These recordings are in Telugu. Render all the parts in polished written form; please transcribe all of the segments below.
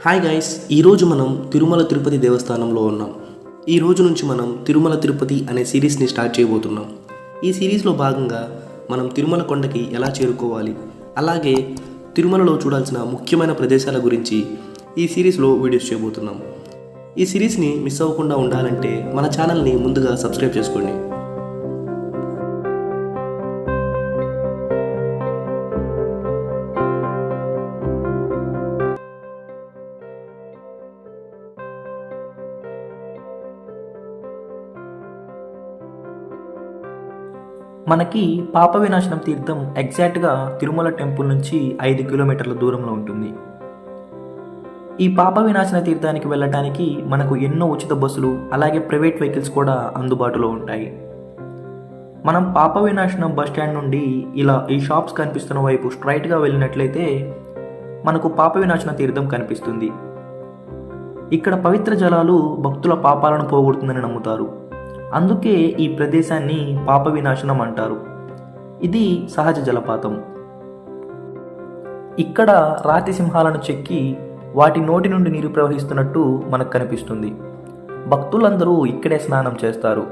హాయ్ గైస్, ఈరోజు మనం తిరుమల తిరుపతి దేవస్థానంలో ఉన్నాం. ఈ రోజు నుంచి మనం తిరుమల తిరుపతి అనే సిరీస్ని స్టార్ట్ చేయబోతున్నాం. ఈ సిరీస్లో భాగంగా మనం తిరుమల కొండకి ఎలా చేరుకోవాలి, అలాగే తిరుమలలో చూడాల్సిన ముఖ్యమైన ప్రదేశాల గురించి ఈ సిరీస్లో వీడియోస్ చేయబోతున్నాం. ఈ సిరీస్ని మిస్ అవ్వకుండా ఉండాలంటే మన ఛానల్ని ముందుగా సబ్స్క్రైబ్ చేసుకోండి. మనకి పాప వినాశనం తీర్థం ఎగ్జాక్ట్గా తిరుమల టెంపుల్ నుంచి 5 కిలోమీటర్ల దూరంలో ఉంటుంది. ఈ పాప వినాశన తీర్థానికి వెళ్ళటానికి మనకు ఎన్నో ఉచిత బస్సులు అలాగే ప్రైవేట్ వెహికల్స్ కూడా అందుబాటులో ఉంటాయి. మనం పాప వినాశనం బస్ స్టాండ్ నుండి ఇలా ఈ షాప్స్ కనిపిస్తున్న వైపు స్ట్రైట్గా వెళ్ళినట్లయితే మనకు పాప వినాశన తీర్థం కనిపిస్తుంది. ఇక్కడ పవిత్ర జలాలు భక్తుల పాపాలను పోగొడుతుందని నమ్ముతారు. అందుకే ఈ ప్రదేశాన్ని పాప వినాశనం అంటారు. ఇది సహజ జలపాతం. ఇక్కడ రాతి సింహాలను చెక్కి వాటి నోటి నుండి నీరు ప్రవహిస్తున్నట్టు మనకు కనిపిస్తుంది. భక్తులందరూ ఇక్కడే స్నానం చేస్తారు.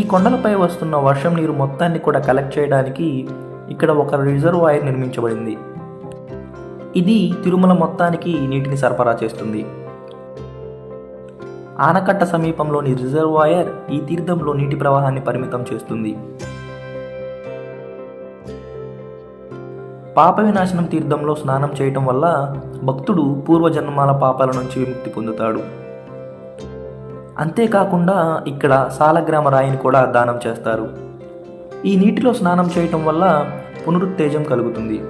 ఈ కొండలపై వస్తున్న వర్షం నీరు మొత్తాన్ని కూడా కలెక్ట్ చేయడానికి ఇక్కడ ఒక రిజర్వాయర్ నిర్మించబడింది. ఇది తిరుమల మొత్తానికి నీటిని సరఫరా చేస్తుంది. ఆనకట్ట సమీపంలోని రిజర్వాయర్ ఈ తీర్థంలో నీటి ప్రవాహాన్ని పరిమితం చేస్తుంది. పాప వినాశనం తీర్థంలో స్నానం చేయటం వల్ల భక్తుడు పూర్వజన్మాల పాపాల నుంచి విముక్తి పొందుతాడు. అంతేకాకుండా ఇక్కడ సాలగ్రామ రాయిని కూడా దానం చేస్తారు. ఈ నీటిలో స్నానం చేయటం వల్ల పునరుత్తేజం కలుగుతుంది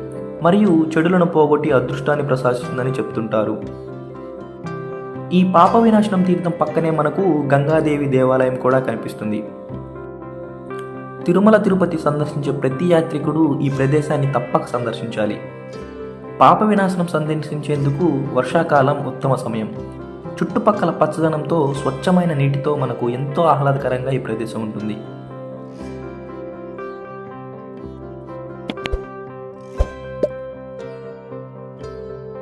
మరియు చెడులను పోగొట్టి అదృష్టాన్ని ప్రసాదిస్తుందని చెప్తుంటారు. ఈ పాప వినాశనం తీర్థం పక్కనే మనకు గంగాదేవి దేవాలయం కూడా కనిపిస్తుంది. తిరుమల తిరుపతి సందర్శించే ప్రతి యాత్రికుడు ఈ ప్రదేశాన్ని తప్పక సందర్శించాలి. పాప వినాశనం సందర్శించేందుకు వర్షాకాలం ఉత్తమ సమయం. చుట్టుపక్కల పచ్చదనంతో స్వచ్ఛమైన నీటితో మనకు ఎంతో ఆహ్లాదకరంగా ఈ ప్రదేశం ఉంటుంది.